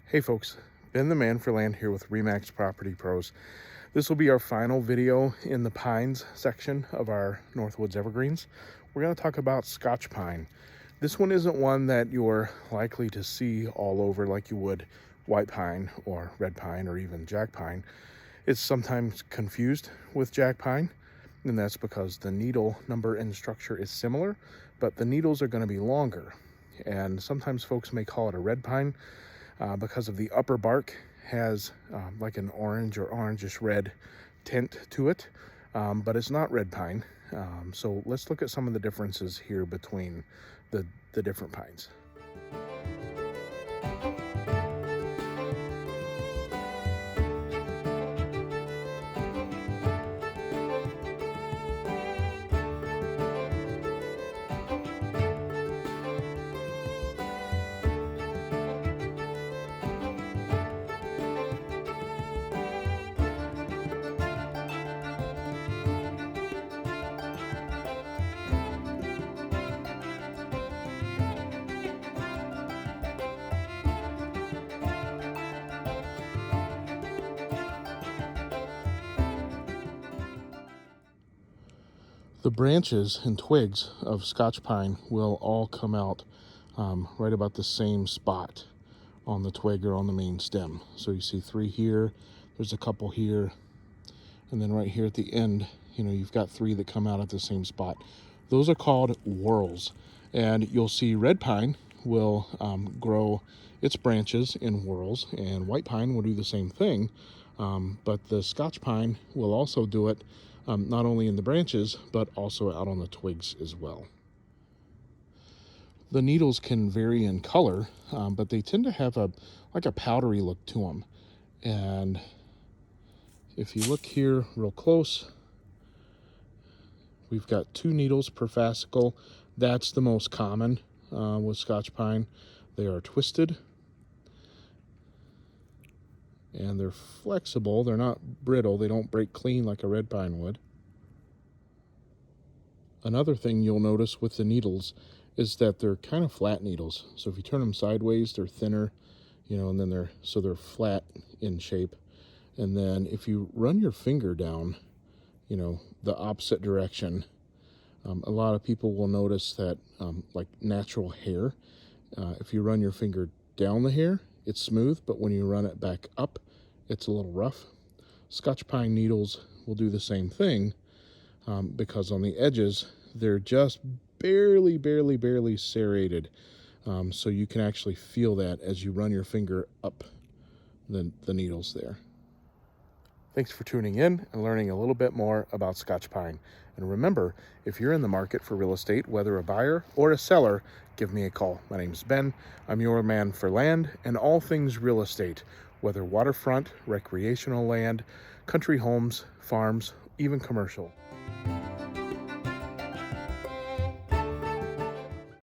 Hey folks, Ben the Man for Land here with Remax Property Pros. This will be our final video in the pines section of our Northwoods Evergreens. We're going to talk about Scotch pine. This one isn't one that you're likely to see all over like you would white pine or red pine or even jack pine. It's sometimes confused with jack pine, and that's because the needle number and structure is similar, but the needles are going to be longer. And sometimes folks may call it a red pine because of the upper bark has like an orange or orangish red tint to it, but it's not red pine. So let's look at some of the differences here between the different pines. The branches and twigs of Scotch pine will all come out right about the same spot on the twig or on the main stem. So you see 3 here, there's a couple here, and then right here at the end, you've got 3 that come out at the same spot. Those are called whorls. And you'll see red pine will grow its branches in whorls, and white pine will do the same thing. But the Scotch pine will also do it not only in the branches, but also out on the twigs as well. The needles can vary in color, but they tend to have a powdery look to them. And if you look here real close, we've got 2 needles per fascicle. That's the most common with Scotch pine. They are twisted and they're flexible. They're not brittle. They don't break clean like a red pine would. Another thing you'll notice with the needles is that they're kind of flat needles. So if you turn them sideways, they're thinner, and then they're flat in shape. And then if you run your finger down, the opposite direction, a lot of people will notice that like natural hair, if you run your finger down the hair, it's smooth, but when you run it back up, it's a little rough. Scotch pine needles will do the same thing because on the edges, they're just barely serrated. So you can actually feel that as you run your finger up the needles there. Thanks for tuning in and learning a little bit more about Scotch pine. And remember, if you're in the market for real estate, whether a buyer or a seller, give me a call. My name's Ben. I'm your man for land and all things real estate, whether waterfront, recreational land, country homes, farms, even commercial.